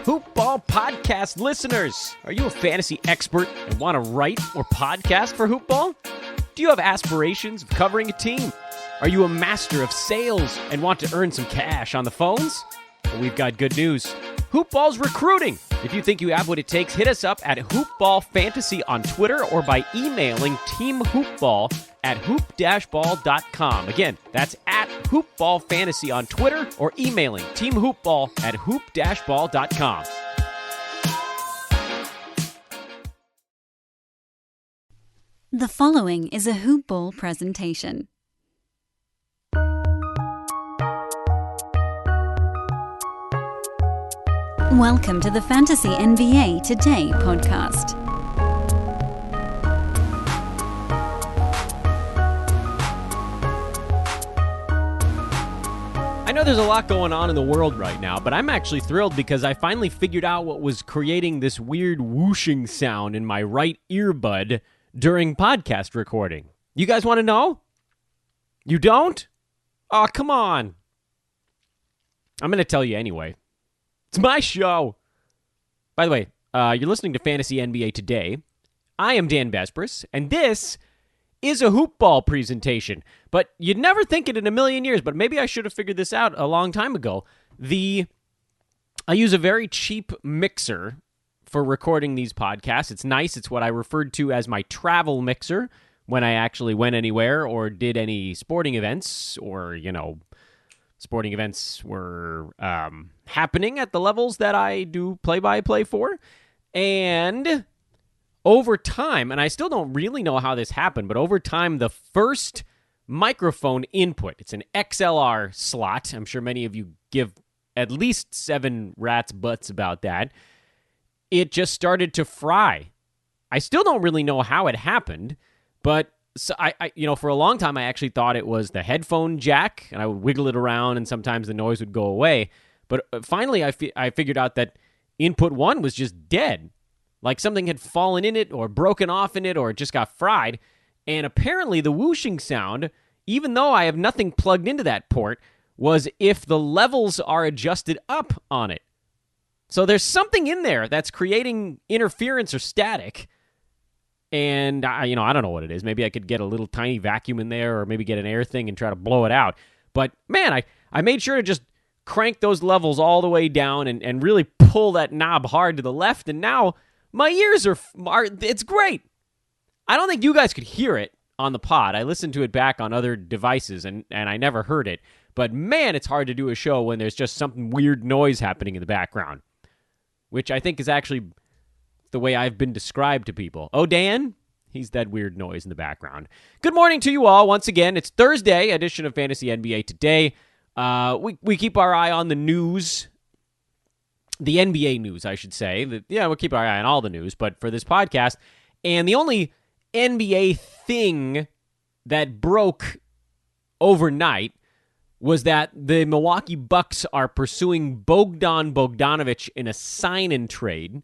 Hoopball podcast listeners. Are you a fantasy expert and want to write or podcast for Hoopball? Do you have aspirations of covering a team? Are you a master of sales and want to earn some cash on the phones? Well, we've got good news. Hoopball's recruiting. If you think you have what it takes, hit us up at Hoopball Fantasy on Twitter or by emailing teamhoopball@hoop-ball.com. Again, that's at Hoopball Fantasy on Twitter or emailing teamhoopball@hoop-ball.com. The following is a Hoopball presentation. Welcome to the Fantasy NBA Today podcast. I know there's a lot going on in the world right now, but I'm actually thrilled because I finally figured out what was creating this weird whooshing sound in my right earbud during podcast recording. You guys want to know? You don't? Oh, come on. I'm going to tell you anyway. It's my show. By the way, you're listening to Fantasy NBA Today. I am Dan Vespris, and this is a Hoopball presentation. But you'd never think it in a million years, but maybe I should have figured this out a long time ago. I use a very cheap mixer for recording these podcasts. It's nice. It's what I referred to as my travel mixer when I actually went anywhere or did any sporting events or, sporting events were happening at the levels that I do play-by-play for. And over time, and I still don't really know how this happened, but over time, the first microphone input, it's an XLR slot. I'm sure many of you give at least 7 rats' butts about that. It just started to fry. I still don't really know how it happened, but so I for a long time, I actually thought it was the headphone jack, and I would wiggle it around, and sometimes the noise would go away. But finally, I figured out that input 1 was just dead. Like something had fallen in it, or broken off in it, or it just got fried. And apparently, the whooshing sound, even though I have nothing plugged into that port, was if the levels are adjusted up on it. So there's something in there that's creating interference or static. And, I don't know what it is. Maybe I could get a little tiny vacuum in there or maybe get an air thing and try to blow it out. But, man, I made sure to just crank those levels all the way down and really pull that knob hard to the left. And now my ears are it's great. I don't think you guys could hear it on the pod. I listened to it back on other devices and I never heard it. But, man, it's hard to do a show when there's just some weird noise happening in the background, which I think is actually the way I've been described to people. Oh, Dan? He's that weird noise in the background. Good morning to you all once again. It's Thursday edition of Fantasy NBA Today. We keep our eye on the news, the NBA news, I should say. We'll keep our eye on all the news, but for this podcast, and the only NBA thing that broke overnight was that the Milwaukee Bucks are pursuing Bogdan Bogdanovic in a sign-and trade.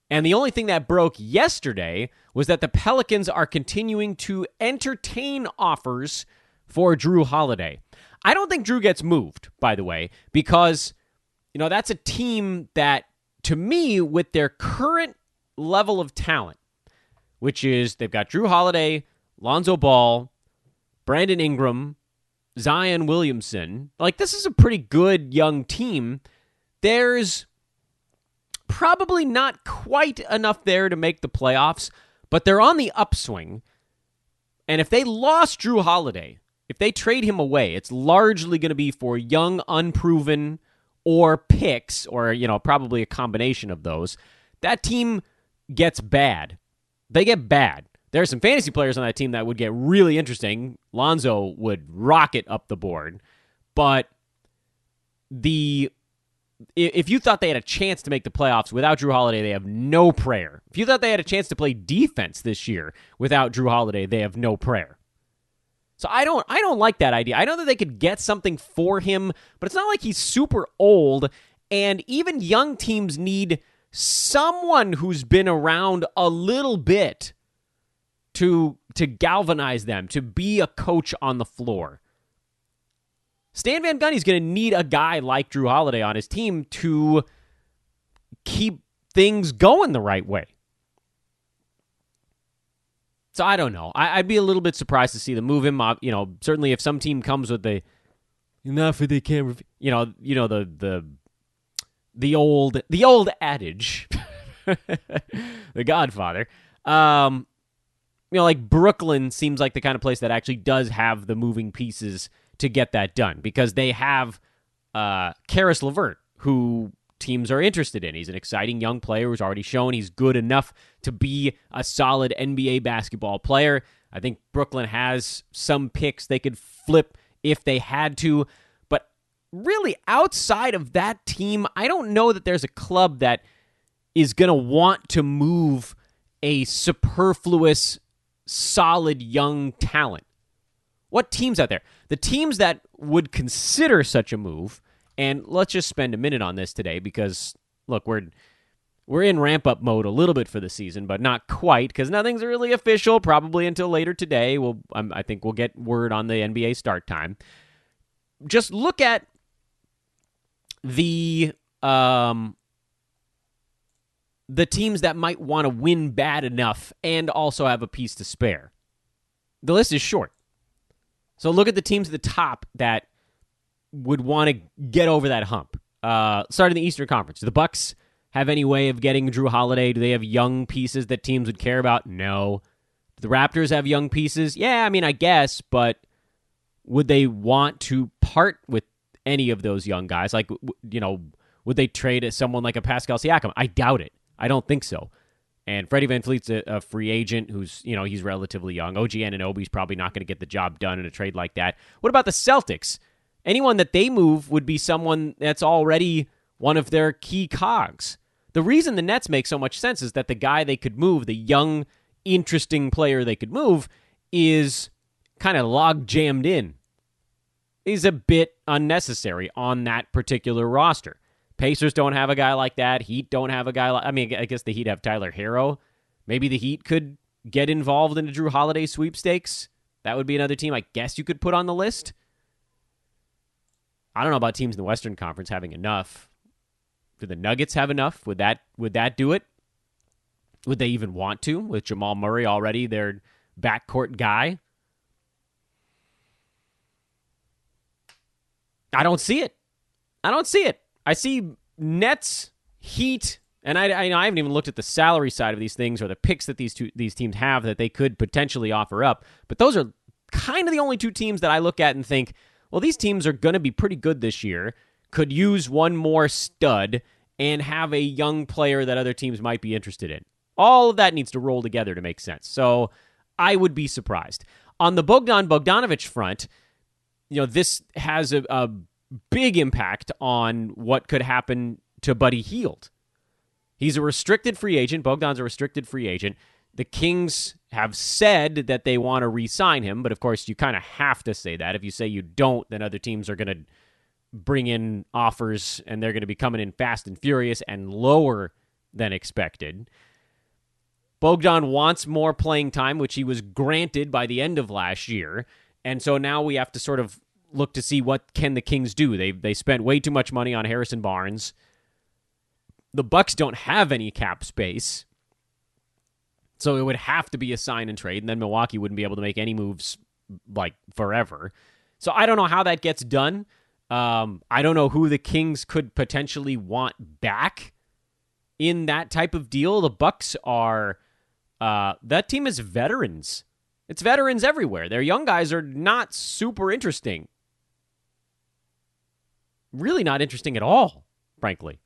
And the only thing that broke yesterday was that the Pelicans are continuing to entertain offers for Jrue Holiday. I don't think Jrue gets moved, by the way, because, that's a team that, to me, with their current level of talent, which is they've got Jrue Holiday, Lonzo Ball, Brandon Ingram, Zion Williamson. This is a pretty good young team. There's probably not quite enough there to make the playoffs, but they're on the upswing. And if they lost Jrue Holiday, if they trade him away, it's largely going to be for young, unproven, or picks, or, probably a combination of those. That team gets bad. They get bad. There are some fantasy players on that team that would get really interesting. Lonzo would rocket up the board. But if you thought they had a chance to make the playoffs without Jrue Holiday, they have no prayer. If you thought they had a chance to play defense this year without Jrue Holiday, they have no prayer. So I don't like that idea. I know that they could get something for him, but it's not like he's super old, and even young teams need someone who's been around a little bit to galvanize them, to be a coach on the floor. Stan Van Gundy's going to need a guy like Jrue Holiday on his team to keep things going the right way. So I don't know. I'd be a little bit surprised to see them move him. Certainly if some team comes with the enough they can't, the old adage, The Godfather. Like Brooklyn seems like the kind of place that actually does have the moving pieces to get that done because they have Karis LeVert, who teams are interested in. He's an exciting young player who's already shown he's good enough to be a solid NBA basketball player. I think Brooklyn has some picks they could flip if they had to. But really, outside of that team, I don't know that there's a club that is going to want to move a superfluous, solid young talent. What teams out there? The teams that would consider such a move, and let's just spend a minute on this today because, look, we're in ramp-up mode a little bit for the season, but not quite because nothing's really official, probably until later today. I think we'll get word on the NBA start time. Just look at the teams that might want to win bad enough and also have a piece to spare. The list is short. So look at the teams at the top that would want to get over that hump. Starting the Eastern Conference. Do the Bucks have any way of getting Jrue Holiday? Do they have young pieces that teams would care about? No. Do the Raptors have young pieces? Yeah, I mean, I guess, but would they want to part with any of those young guys? Like, would they trade someone like a Pascal Siakam? I doubt it. I don't think so. And Freddie VanVleet's a free agent who's, he's relatively young. OG Anunoby's probably not going to get the job done in a trade like that. What about the Celtics? Anyone that they move would be someone that's already one of their key cogs. The reason the Nets make so much sense is that the guy they could move, the young, interesting player they could move, is kind of log-jammed in. He's a bit unnecessary on that particular roster. Pacers don't have a guy like that. Heat don't have a guy like... I mean, I guess the Heat have Tyler Herro. Maybe the Heat could get involved in a Jrue Holiday sweepstakes. That would be another team I guess you could put on the list. I don't know about teams in the Western Conference having enough. Do the Nuggets have enough? Would that do it? Would they even want to? With Jamal Murray already their backcourt guy? I don't see it. I see Nets, Heat, and I haven't even looked at the salary side of these things or the picks that these teams have that they could potentially offer up. But those are kind of the only two teams that I look at and think, well, these teams are going to be pretty good this year, could use one more stud, and have a young player that other teams might be interested in. All of that needs to roll together to make sense. So I would be surprised. On the Bogdanovich front, this has a big impact on what could happen to Buddy Hield. He's a restricted free agent. Bogdan's a restricted free agent. The Kings have said that they want to re-sign him, but of course you kind of have to say that. If you say you don't, then other teams are going to bring in offers, and they're going to be coming in fast and furious and lower than expected. Bogdan wants more playing time, which he was granted by the end of last year, and so now we have to sort of look to see what can the Kings do. They spent way too much money on Harrison Barnes. The Bucks don't have any cap space, so it would have to be a sign and trade, and then Milwaukee wouldn't be able to make any moves like forever. So I don't know how that gets done. I don't know who the Kings could potentially want back in that type of deal. The Bucks are that team is veterans. It's veterans everywhere. Their young guys are not super interesting. Really not interesting at all, frankly.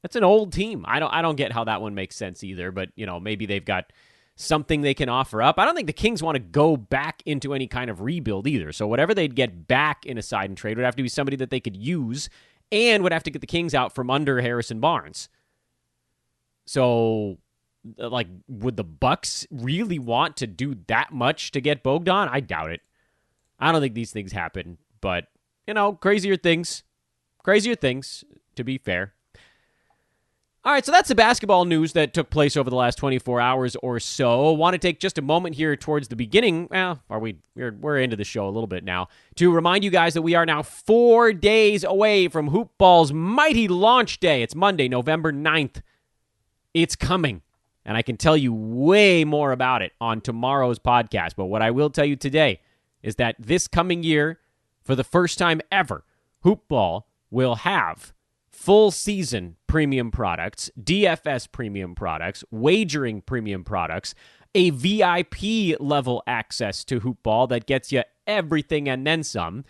That's an old team. I don't get how that one makes sense either, but maybe they've got something they can offer up. I don't think the Kings want to go back into any kind of rebuild either. So whatever they'd get back in a sign and trade would have to be somebody that they could use and would have to get the Kings out from under Harrison Barnes. So, would the Bucks really want to do that much to get Bogdan? I doubt it. I don't think these things happen, but, crazier things, to be fair. All right, so that's the basketball news that took place over the last 24 hours or so. Want to take just a moment here towards the beginning. Well, we're into the show a little bit now to remind you guys that we are now 4 days away from Hoop Ball's mighty launch day. It's Monday, November 9th. It's coming, and I can tell you way more about it on tomorrow's podcast. But what I will tell you today is that this coming year, for the first time ever, Hoop Ball will have full season premium products, DFS premium products, wagering premium products, a VIP level access to Hoop Ball that gets you everything and then some,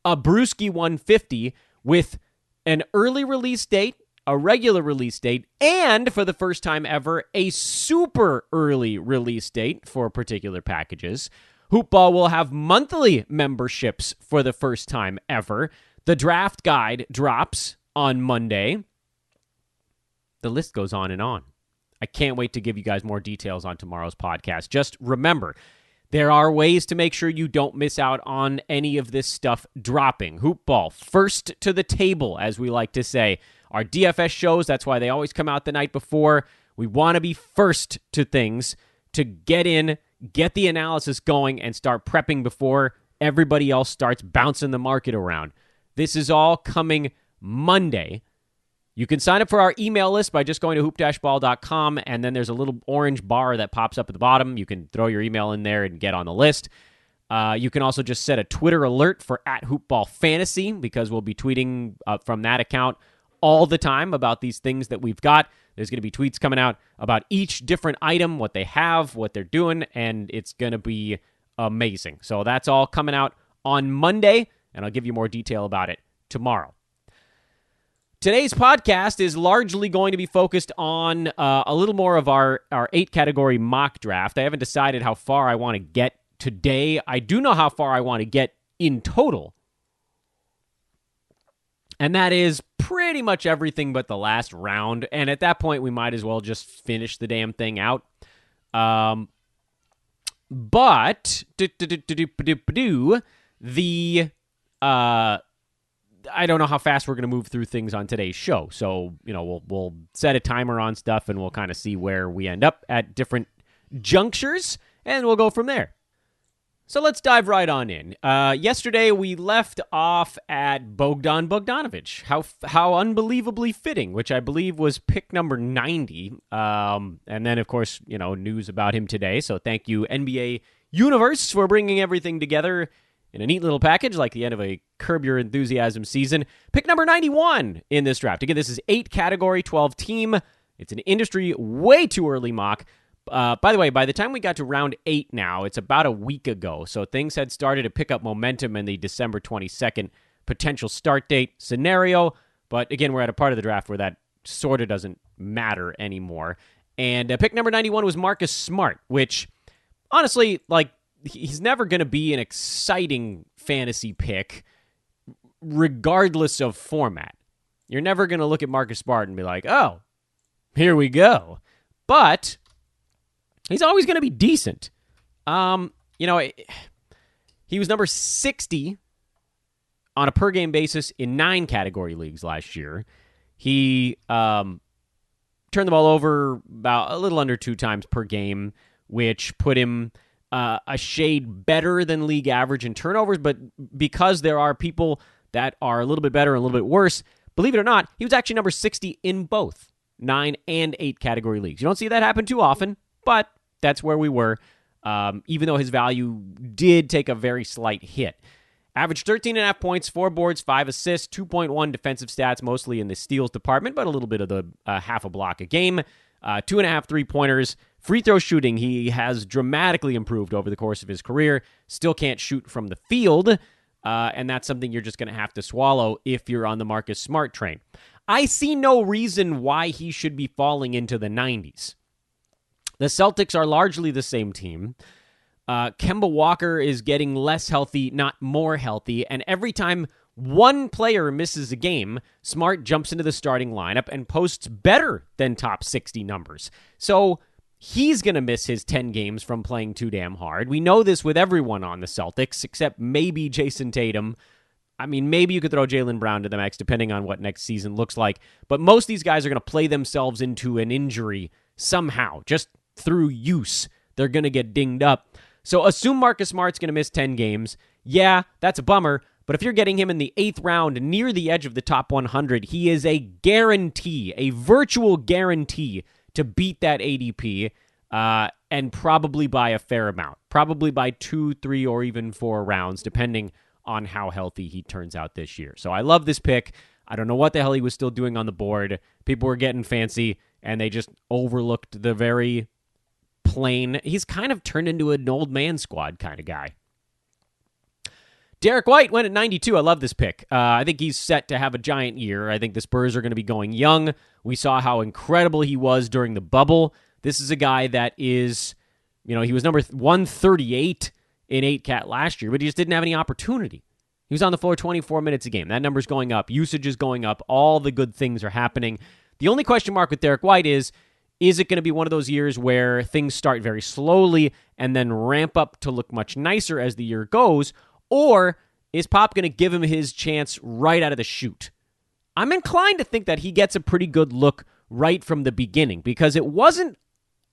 a Brewski 150 with an early release date, a regular release date, and for the first time ever, a super early release date for particular packages. Hoop Ball will have monthly memberships for the first time ever. The draft guide drops on Monday. The list goes on and on. I can't wait to give you guys more details on tomorrow's podcast. Just remember, there are ways to make sure you don't miss out on any of this stuff dropping. Hoop Ball, first to the table, as we like to say. Our DFS shows, that's why they always come out the night before. We want to be first to things to get in, get the analysis going, and start prepping before everybody else starts bouncing the market around. This is all coming Monday. You can sign up for our email list by just going to hoop-ball.com, and then there's a little orange bar that pops up at the bottom. You can throw your email in there and get on the list. You can also just set a Twitter alert for @HoopBallFantasy, because we'll be tweeting from that account all the time about these things that we've got. There's going to be tweets coming out about each different item, what they have, what they're doing, and it's going to be amazing. So that's all coming out on Monday, and I'll give you more detail about it tomorrow. Today's podcast is largely going to be focused on a little more of our 8-category mock draft. I haven't decided how far I want to get today. I do know how far I want to get in total. And that is pretty much everything but the last round. And at that point, we might as well just finish the damn thing out. But I don't know how fast we're going to move through things on today's show. So, we'll set a timer on stuff and we'll kind of see where we end up at different junctures, and we'll go from there. So let's dive right on in. Yesterday, we left off at Bogdan Bogdanovic. How unbelievably fitting, which I believe was pick number 90. And then, of course, news about him today. So thank you, NBA Universe, for bringing everything together in a neat little package like the end of a Curb Your Enthusiasm season. Pick number 91 in this draft. Again, this is 8-category, 12-team. It's an industry way too early mock. By the way, by the time we got to round 8 now, it's about a week ago, so things had started to pick up momentum in the December 22nd potential start date scenario. But again, we're at a part of the draft where that sort of doesn't matter anymore. And pick number 91 was Marcus Smart, which, honestly, he's never going to be an exciting fantasy pick regardless of format. You're never going to look at Marcus Smart and be like, oh, here we go. But he's always going to be decent. He was number 60 on a per-game basis in 9-category leagues last year. He turned the ball over about a little under 2 times per game, which put him a shade better than league average in turnovers, but because there are people that are a little bit better and a little bit worse, believe it or not, he was actually number 60 in both 9 and 8-category leagues. You don't see that happen too often, but that's where we were, even though his value did take a very slight hit. Averaged 13.5 points, 4 boards, 5 assists, 2.1 defensive stats, mostly in the steals department, but a little bit of the half a block a game. 2.5 3-pointers. Free throw shooting, he has dramatically improved over the course of his career. Still can't shoot from the field, and that's something you're just going to have to swallow if you're on the Marcus Smart train. I see no reason why he should be falling into the 90s. The Celtics are largely the same team. Kemba Walker is getting less healthy, not more healthy, and every time one player misses a game, Smart jumps into the starting lineup and posts better than top 60 numbers. So he's going to miss his 10 games from playing too damn hard. We know this with everyone on the Celtics, except maybe Jason Tatum. I mean, maybe you could throw Jaylen Brown to the max, depending on what next season looks like. But most of these guys are going to play themselves into an injury somehow, just through use. They're going to get dinged up. So assume Marcus Smart's going to miss 10 games. Yeah, that's a bummer. But if you're getting him in the 8th round near the edge of the top 100, he is a guarantee, a virtual guarantee to beat that ADP and probably by a fair amount. Probably by 2, 3, or even 4 rounds, depending on how healthy he turns out this year. So I love this pick. I don't know what the hell he was still doing on the board. People were getting fancy, and they just overlooked the very plain. He's kind of turned into an old man squad kind of guy. Derek White went at 92. I love this pick. I think he's set to have a giant year. I think the Spurs are going to be going young. We saw how incredible he was during the bubble. This is a guy that is, he was number 138 in 8-cat last year, but he just didn't have any opportunity. He was on the floor 24 minutes a game. That number's going up. Usage is going up. All the good things are happening. The only question mark with Derek White is it going to be one of those years where things start very slowly and then ramp up to look much nicer as the year goes? Or is Pop going to give him his chance right out of the chute? I'm inclined to think that he gets a pretty good look right from the beginning, because it wasn't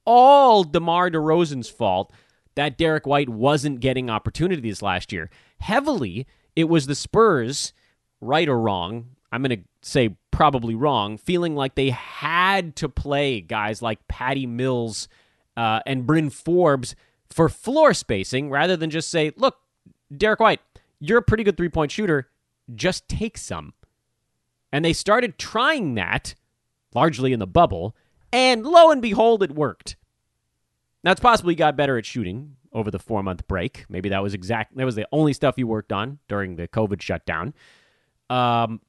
all DeMar DeRozan's fault that Derek White wasn't getting opportunities last year. Heavily, it was the Spurs, right or wrong, I'm going to say probably wrong, feeling like they had to play guys like Patty Mills and Bryn Forbes for floor spacing rather than just say, look, Derek White, you're a pretty good three-point shooter. Just take some. And they started trying that, largely in the bubble, and lo and behold, it worked. Now, it's possible he got better at shooting over the 4-month break. Maybe that was the only stuff he worked on during the COVID shutdown. But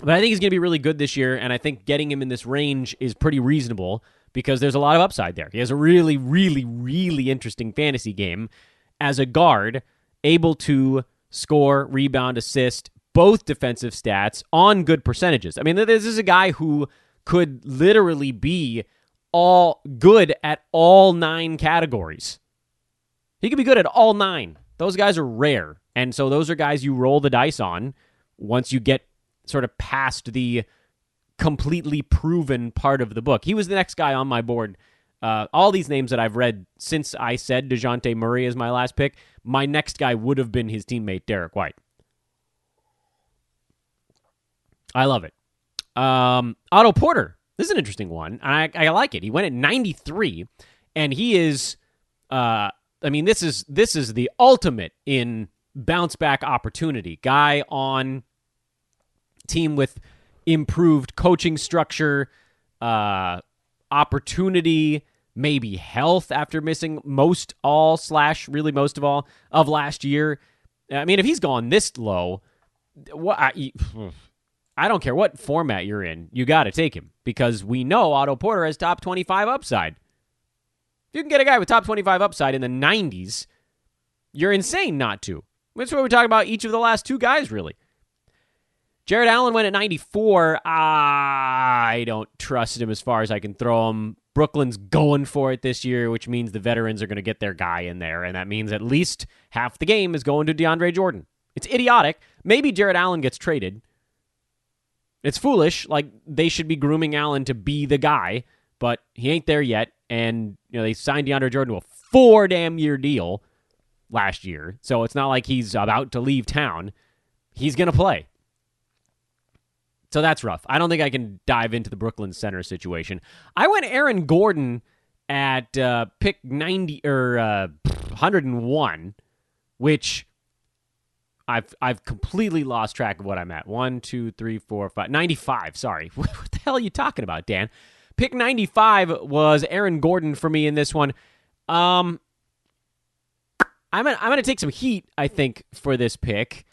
I think he's going to be really good this year, and I think getting him in this range is pretty reasonable because there's a lot of upside there. He has a really, really, really interesting fantasy game as a guard, able to score, rebound, assist, both defensive stats on good percentages. I mean, this is a guy who could literally be all good at all 9 categories. He could be good at all 9. Those guys are rare. And so those are guys you roll the dice on once you get sort of past the completely proven part of the book. He was the next guy on my board. All these names that I've read since I said DeJounte Murray is my last pick, my next guy would have been his teammate, Derek White. I love it. Otto Porter. This is an interesting one. I like it. He went at 93, and he is, this is the ultimate in bounce back opportunity. Guy on team with improved coaching structure, opportunity, maybe health after missing most of all of last year. I mean, if he's gone this low, I don't care what format you're in, you got to take him because we know Otto Porter has top 25 upside. If you can get a guy with top 25 upside in the 90s, you're insane not to. That's what we're talking about each of the last 2 guys, really. Jared Allen went at 94. I don't trust him as far as I can throw him. Brooklyn's going for it this year, which means the veterans are going to get their guy in there, and that means at least half the game is going to DeAndre Jordan. It's idiotic. Maybe Jared Allen gets traded. It's foolish. Like, they should be grooming Allen to be the guy, but he ain't there yet, and they signed DeAndre Jordan to a 4-damn-year deal last year, so it's not like he's about to leave town. He's going to play. So that's rough. I don't think I can dive into the Brooklyn center situation. I went Aaron Gordon at pick 90 or 101, which I've completely lost track of what I'm at. 1, 2, 3, 4, 5, 95. Sorry, what the hell are you talking about, Dan? Pick 95 was Aaron Gordon for me in this one. I'm gonna take some heat, I think, for this pick,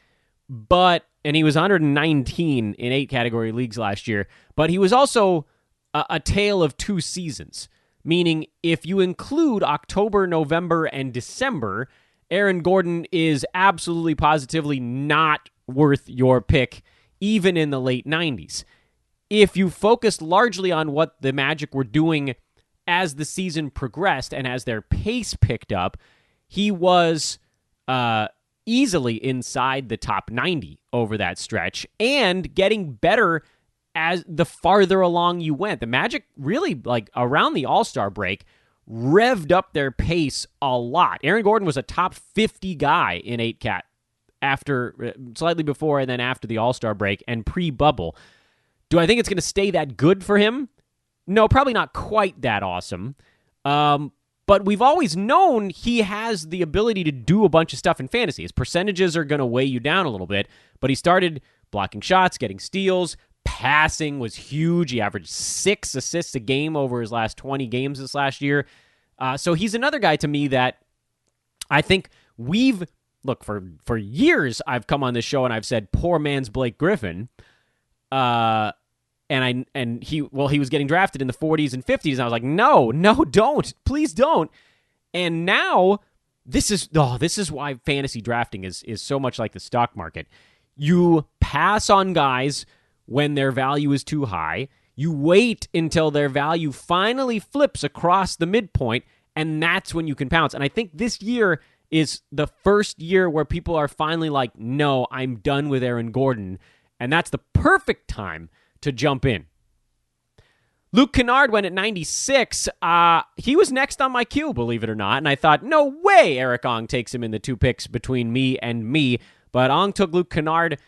and he was 119 in 8 category leagues last year, but he was also a tale of 2 seasons, meaning if you include October, November, and December, Aaron Gordon is absolutely positively not worth your pick, even in the late 90s. If you focused largely on what the Magic were doing as the season progressed and as their pace picked up, he was easily inside the top 90 over that stretch and getting better as the farther along you went. The Magic really, like around the All-Star break, revved up their pace a lot. Aaron Gordon was a top 50 guy in 8-cat after, slightly before and then after the All-Star break and pre-bubble. Do I think it's going to stay that good for him? No, probably not quite that awesome. But we've always known he has the ability to do a bunch of stuff in fantasy. His percentages are going to weigh you down a little bit, but he started blocking shots, getting steals. Passing was huge. He averaged 6 assists a game over his last 20 games this last year. So he's another guy to me that I think look, for years I've come on this show and I've said, poor man's Blake Griffin. And he was getting drafted in the 40s and 50s, and I was like, no, don't. Please don't. And now this is why fantasy drafting is so much like the stock market. You pass on guys when their value is too high. You wait until their value finally flips across the midpoint, and that's when you can pounce. And I think this year is the first year where people are finally like, no, I'm done with Aaron Gordon. And that's the perfect time to jump in. Luke Kennard went at 96. He was next on my queue, believe it or not. And I thought, no way Eric Ong takes him in the 2 picks between me and me. But Ong took Luke Kennard.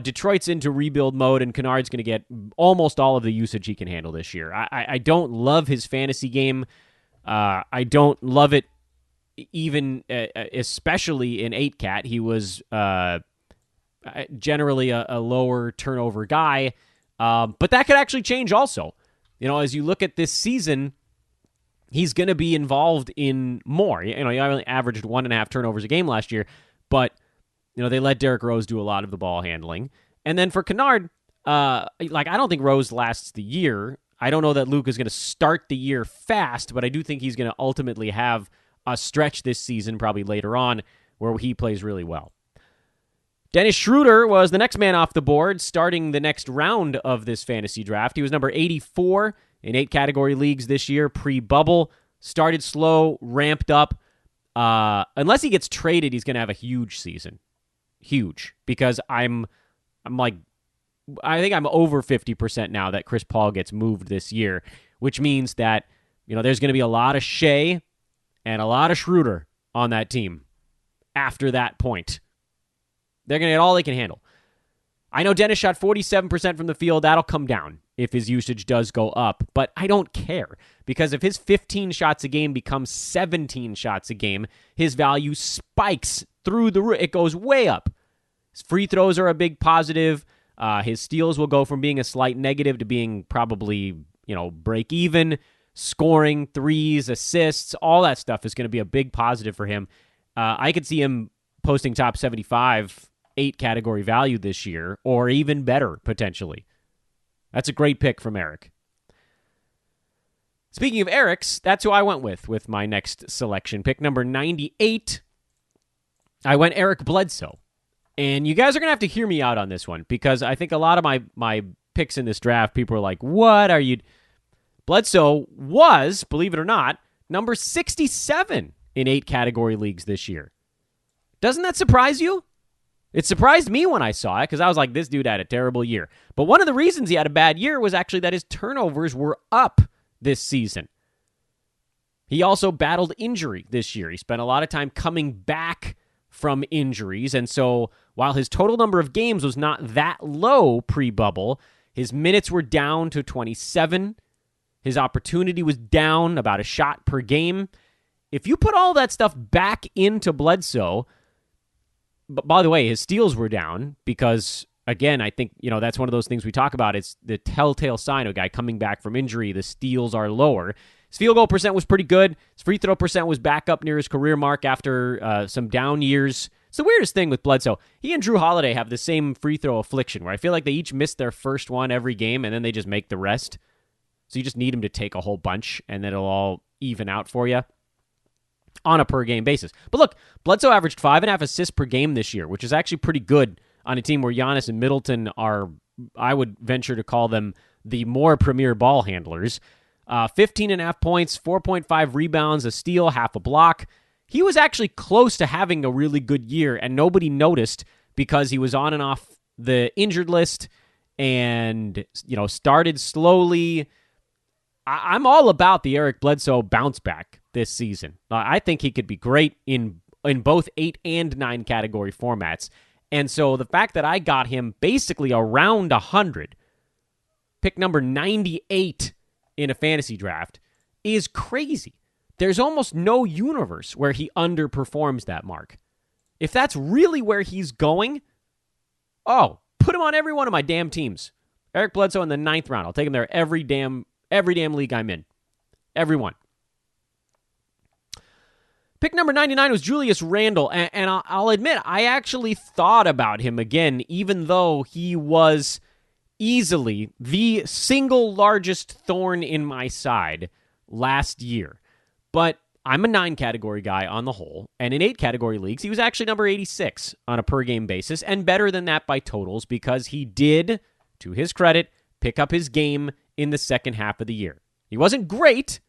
Detroit's into rebuild mode, and Kennard's going to get almost all of the usage he can handle this year. I don't love his fantasy game. I don't love it even, especially in 8-cat. He was generally a lower turnover guy. But that could actually change also. You know, as you look at this season, he's going to be involved in more. You know, he only averaged 1.5 turnovers a game last year, but, you know, they let Derrick Rose do a lot of the ball handling. And then for Kennard, I don't think Rose lasts the year. I don't know that Luke is going to start the year fast, but I do think he's going to ultimately have a stretch this season, probably later on, where he plays really well. Dennis Schroeder was the next man off the board, starting the next round of this fantasy draft. He was number 84 in 8 category leagues this year, pre-bubble. Started slow, ramped up. Unless he gets traded, he's going to have a huge season. Huge. Because I think I'm over 50% now that Chris Paul gets moved this year, which means that, you know, there's going to be a lot of Shea and a lot of Schroeder on that team after that point. They're going to get all they can handle. I know Dennis shot 47% from the field. That'll come down if his usage does go up, but I don't care, because if his 15 shots a game becomes 17 shots a game, his value spikes through the roof. It goes way up. His free throws are a big positive. His steals will go from being a slight negative to being probably, you know, break even. Scoring, threes, assists, all that stuff is going to be a big positive for him. I could see him posting top 75 8 category value this year, or even better, potentially. That's a great pick from Eric. Speaking of Eric's, that's who I went with my next selection. Pick number 98, I went Eric Bledsoe. And you guys are going to have to hear me out on this one, because I think a lot of my picks in this draft, people are like, what are you... Bledsoe was, believe it or not, number 67 in 8 category leagues this year. Doesn't that surprise you? It surprised me when I saw it, because I was like, this dude had a terrible year. But one of the reasons he had a bad year was actually that his turnovers were up this season. He also battled injury this year. He spent a lot of time coming back from injuries, and so while his total number of games was not that low pre-bubble, his minutes were down to 27. His opportunity was down about a shot per game. If you put all that stuff back into Bledsoe... But by the way, his steals were down because, again, I think, you know, that's one of those things we talk about. It's the telltale sign of a guy coming back from injury. The steals are lower. His field goal percent was pretty good. His free throw percent was back up near his career mark after some down years. It's the weirdest thing with Bledsoe. He and Jrue Holiday have the same free throw affliction, where I feel like they each miss their first one every game, and then they just make the rest. So you just need him to take a whole bunch, and then it'll all even out for you on a per-game basis. But look, Bledsoe averaged 5.5 assists per game this year, which is actually pretty good on a team where Giannis and Middleton are, I would venture to call them, the more premier ball handlers. 15.5 points, 4.5 rebounds, a steal, half a block. he was actually close to having a really good year, and nobody noticed because he was on and off the injured list and, started slowly. I'm all about the Eric Bledsoe bounce back this season. I think he could be great in both 8 and 9 category formats. And so the fact that I got him basically around 100, pick number 98 in a fantasy draft, is crazy. There's almost no universe where he underperforms that mark. If that's really where he's going, put him on every one of my damn teams. Eric Bledsoe in the 9th round. I'll take him there every damn league I'm in. Every one. Pick number 99 was Julius Randle, and I'll admit, I actually thought about him again, even though he was easily the single largest thorn in my side last year. But I'm a 9 category guy on the whole, and in 8 category leagues, he was actually number 86 on a per game basis, and better than that by totals because he did, to his credit, pick up his game in the second half of the year. He wasn't great.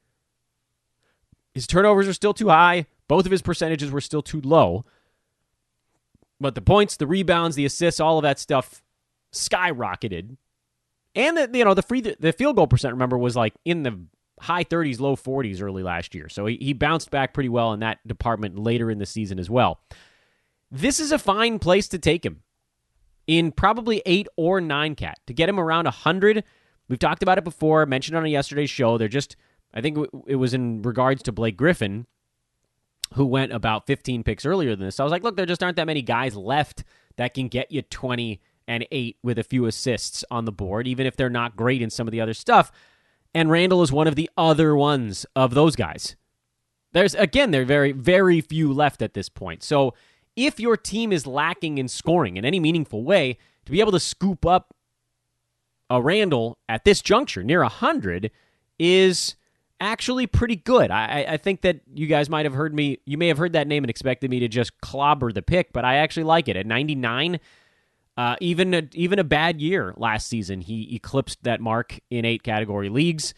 His turnovers are still too high. Both of his percentages were still too low. But the points, the rebounds, the assists, all of that stuff skyrocketed. And the field goal percent, remember, was like in the high 30s, low 40s early last year. So he bounced back pretty well in that department later in the season as well. This is a fine place to take him in probably 8 or 9 cat. To get him around 100, we've talked about it before, mentioned on yesterday's show. I think it was in regards to Blake Griffin, who went about 15 picks earlier than this. So I was like, look, there just aren't that many guys left that can get you 20 and 8 with a few assists on the board, even if they're not great in some of the other stuff. And Randle is one of the other ones of those guys. There are very, very few left at this point. So if your team is lacking in scoring in any meaningful way, to be able to scoop up a Randle at this juncture near 100 is actually pretty good. I think that you guys might have heard me. You may have heard that name and expected me to just clobber the pick, but I actually like it. At 99, even a bad year last season, he eclipsed that mark in 8 category leagues.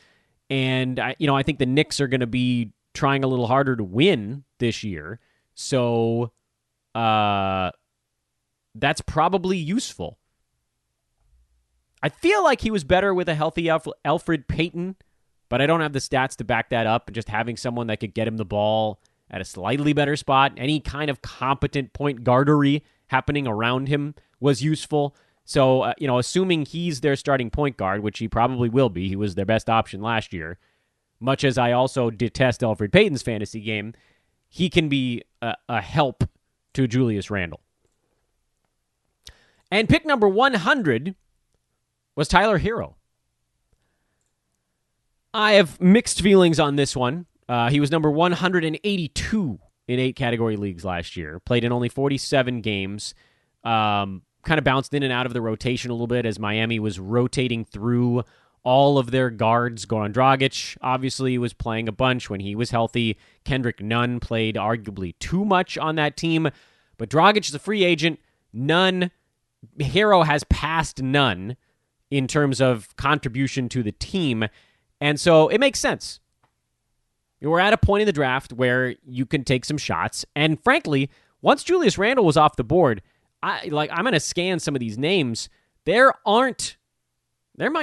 And I think the Knicks are going to be trying a little harder to win this year. So that's probably useful. I feel like he was better with a healthy Elfrid Payton, but I don't have the stats to back that up. Just having someone that could get him the ball at a slightly better spot, any kind of competent point guardery happening around him was useful. So, assuming he's their starting point guard, which he probably will be, he was their best option last year, much as I also detest Elfrid Payton's fantasy game, he can be a help to Julius Randle. And pick number 100 was Tyler Hero. I have mixed feelings on this one. He was number 182 in 8 category leagues last year. Played in only 47 games. Kind of bounced in and out of the rotation a little bit as Miami was rotating through all of their guards. Goran Dragic obviously was playing a bunch when he was healthy. Kendrick Nunn played arguably too much on that team. But Dragic is a free agent. Hero has passed Nunn in terms of contribution to the team. And so it makes sense. We're at a point in the draft where you can take some shots. And frankly, once Julius Randle was off the board, I'm going to scan some of these names. There might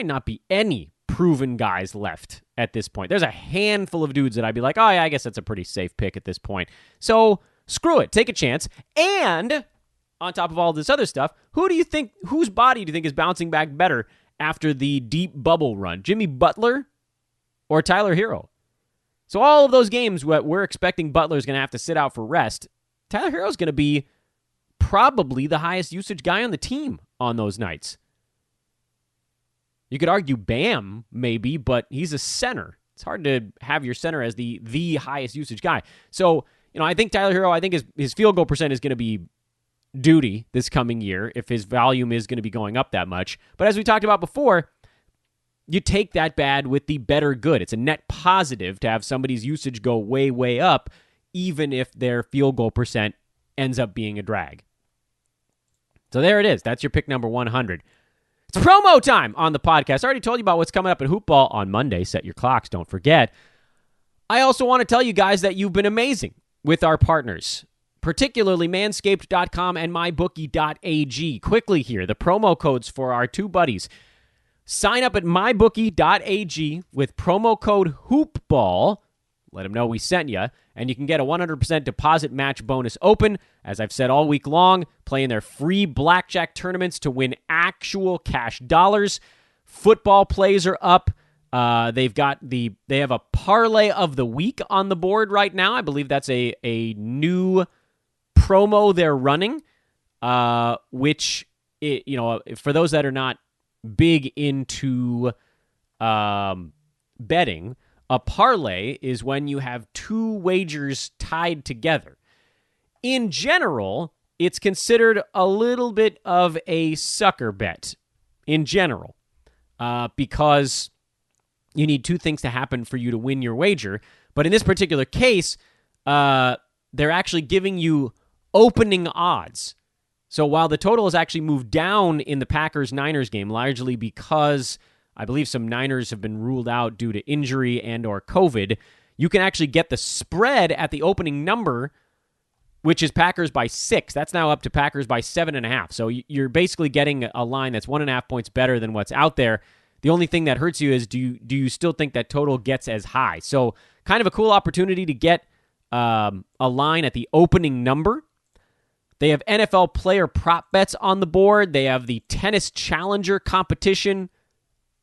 not be any proven guys left at this point. There's a handful of dudes that I'd be like, oh yeah, I guess that's a pretty safe pick at this point. So screw it. Take a chance. And on top of all this other stuff, whose body do you think is bouncing back better after the deep bubble run? Jimmy Butler or Tyler Hero? So all of those games where we're expecting Butler's going to have to sit out for rest, Tyler Hero's going to be probably the highest usage guy on the team on those nights. You could argue Bam, maybe, but he's a center. It's hard to have your center as the highest usage guy. So, I think Tyler Hero, his field goal percent is going to be duty this coming year if his volume is going to be going up that much. But as we talked about before, you take that bad with the better good. It's a net positive to have somebody's usage go way, way up, even if their field goal percent ends up being a drag. So there it is. That's your pick number 100. It's promo time on the podcast. I already told you about what's coming up in Hoopball on Monday. Set your clocks, don't forget. I also want to tell you guys that you've been amazing. with our partners, particularly manscaped.com and mybookie.ag. Quickly here, the promo codes for our two buddies. Sign up at mybookie.ag with promo code HOOPBALL. Let them know we sent you, and you can get a 100% deposit match bonus open. As I've said all week long, playing their free blackjack tournaments to win actual cash dollars. Football plays are up. They have a parlay of the week on the board right now. I believe that's a new promo they're running, which for those that are not big into betting, a parlay is when you have two wagers tied together. In general, it's considered a little bit of a sucker bet in general, because you need two things to happen for you to win your wager. But in this particular case, they're actually giving you opening odds. So while the total has actually moved down in the Packers-Niners game, largely because I believe some Niners have been ruled out due to injury and or COVID, you can actually get the spread at the opening number, which is Packers by 6. That's now up to Packers by 7.5. So you're basically getting a line that's 1.5 points better than what's out there. The only thing that hurts you is do you still think that total gets as high? So kind of a cool opportunity to get a line at the opening number. They have NFL player prop bets on the board. They have the tennis challenger competition.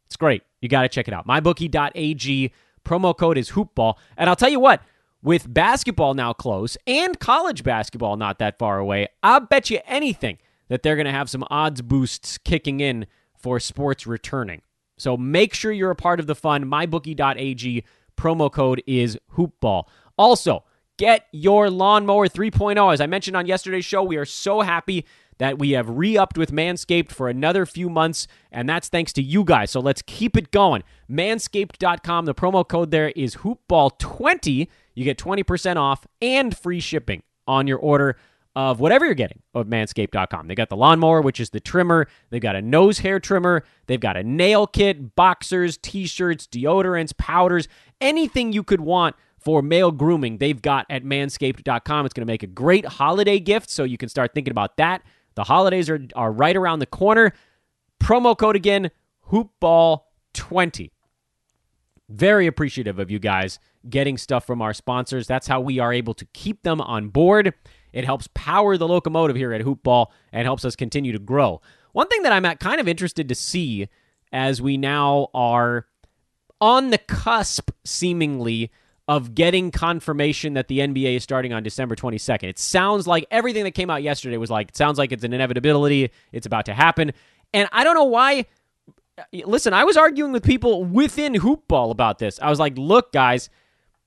It's great. You got to check it out. MyBookie.ag. Promo code is HoopBall. And I'll tell you what, with basketball now close and college basketball not that far away, I'll bet you anything that they're going to have some odds boosts kicking in for sports returning. So make sure you're a part of the fun. MyBookie.ag. Promo code is HoopBall. Also, get your Lawnmower 3.0. As I mentioned on yesterday's show, we are so happy that we have re-upped with Manscaped for another few months, and that's thanks to you guys. So let's keep it going. Manscaped.com. The promo code there is HoopBall20. You get 20% off and free shipping on your order of whatever you're getting of Manscaped.com. They got the lawnmower, which is the trimmer. They've got a nose hair trimmer. They've got a nail kit, boxers, t-shirts, deodorants, powders, anything you could want for male grooming, they've got at Manscaped.com. It's going to make a great holiday gift, so you can start thinking about that. The holidays are right around the corner. Promo code again, HoopBall20. Very appreciative of you guys getting stuff from our sponsors. That's how we are able to keep them on board. It helps power the locomotive here at Hoopball and helps us continue to grow. One thing that I'm kind of interested to see as we now are on the cusp, seemingly, of getting confirmation that the NBA is starting on December 22nd. It sounds like everything that came out yesterday was like, it sounds like it's an inevitability. It's about to happen. And I don't know why. Listen, I was arguing with people within Hoopball about this. I was like, look, guys,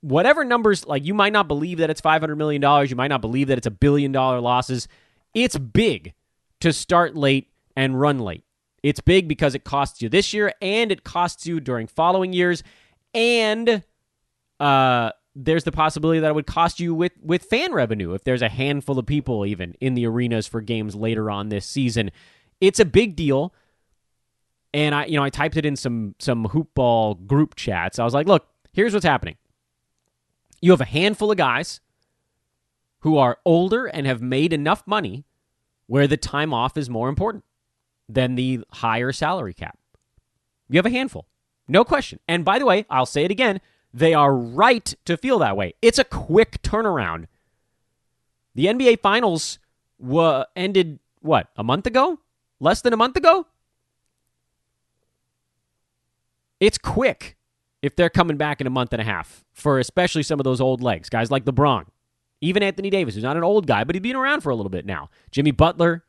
whatever numbers, like you might not believe that it's $500 million. You might not believe that it's $1 billion losses. It's big to start late and run late. It's big because it costs you this year and it costs you during following years. And there's the possibility that it would cost you with fan revenue if there's a handful of people even in the arenas for games later on this season. It's a big deal. And I typed it in some Hoopball group chats. I was like, look, here's what's happening. You have a handful of guys who are older and have made enough money where the time off is more important than the higher salary cap. You have a handful. No question. And by the way, I'll say it again, they are right to feel that way. It's a quick turnaround. The NBA Finals ended, a month ago? Less than a month ago? It's quick if they're coming back in a month and a half for especially some of those old legs. Guys like LeBron. Even Anthony Davis, who's not an old guy, but he's been around for a little bit now. Jimmy Butler.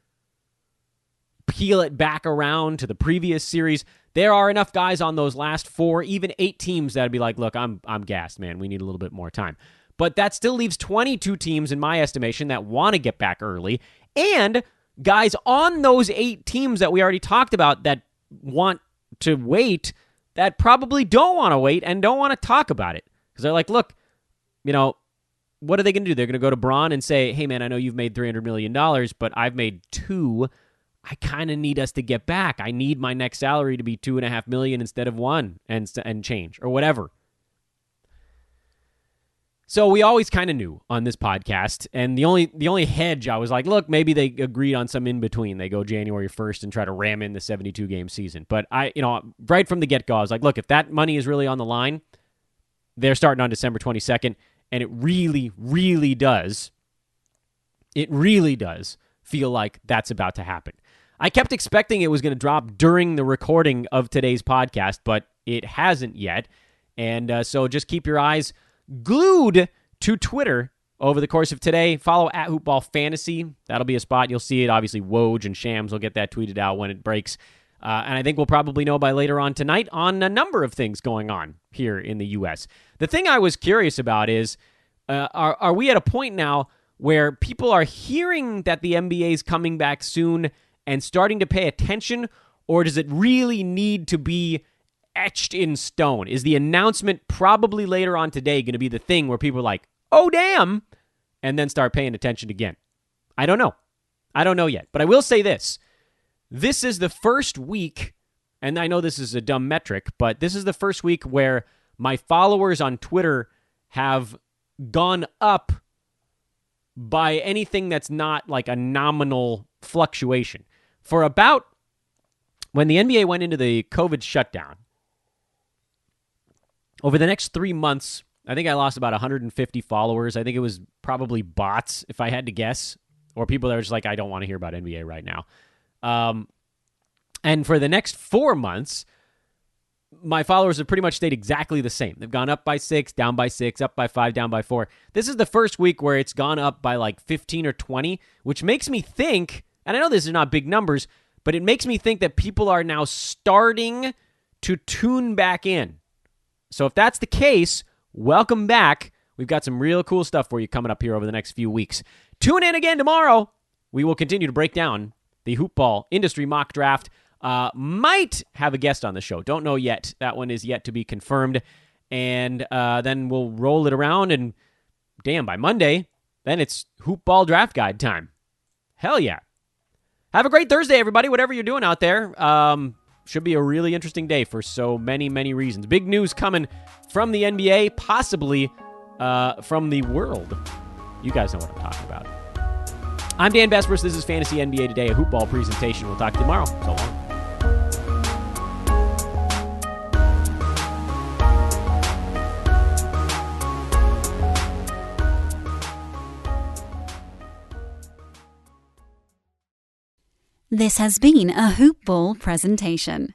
Peel it back around to the previous series. There are enough guys on those last 4, even 8 teams that would be like, look, I'm gassed, man. We need a little bit more time. But that still leaves 22 teams, in my estimation, that want to get back early. And guys on those 8 teams that we already talked about that want to wait, that probably don't want to wait and don't want to talk about it. Because they're like, look, what are they going to do? They're going to go to Braun and say, hey, man, I know you've made $300 million, but I've made 2. I kind of need us to get back. I need my next salary to be $2.5 million instead of 1 and change or whatever. So we always kind of knew on this podcast, and the only hedge I was like, look, maybe they agreed on some in between. They go January 1st and try to ram in the 72 game season. But right from the get go, I was like, look, if that money is really on the line, they're starting on December 22nd, and it really, really does. It really does feel like that's about to happen. I kept expecting it was going to drop during the recording of today's podcast, but it hasn't yet. And so just keep your eyes glued to Twitter over the course of today. Follow at Hoopball Fantasy. That'll be a spot. You'll see it. Obviously, Woj and Shams will get that tweeted out when it breaks. And I think we'll probably know by later on tonight on a number of things going on here in the U.S. The thing I was curious about is, are we at a point now where people are hearing that the NBA is coming back soon and starting to pay attention, or does it really need to be etched in stone? Is the announcement probably later on today going to be the thing where people are like, oh, damn, and then start paying attention again? I don't know. I don't know yet. But I will say this. This is the first week, and I know this is a dumb metric, but this is the first week where my followers on Twitter have gone up by anything that's not like a nominal fluctuation. For about when the NBA went into the COVID shutdown, over the next 3 months, I think I lost about 150 followers. I think it was probably bots, if I had to guess, or people that are just like, I don't want to hear about NBA right now. And for the next 4 months, my followers have pretty much stayed exactly the same. They've gone up by 6, down by 6, up by 5, down by 4. This is the first week where it's gone up by like 15 or 20, which makes me think, and I know these are not big numbers, but it makes me think that people are now starting to tune back in. So if that's the case, welcome back. We've got some real cool stuff for you coming up here over the next few weeks. Tune in again tomorrow. We will continue to break down the Hoopball Industry Mock Draft. Might have a guest on the show. Don't know yet. That one is yet to be confirmed. And then we'll roll it around, and damn, by Monday, then it's Hoopball Draft Guide time. Hell yeah. Have a great Thursday, everybody, whatever you're doing out there. Should be a really interesting day for so many, many reasons. Big news coming from the NBA, possibly from the world. You guys know what I'm talking about. I'm Dan Besbris. This is Fantasy NBA Today, a Hoopball presentation. We'll talk to you tomorrow. So long. This has been a Hoopball presentation.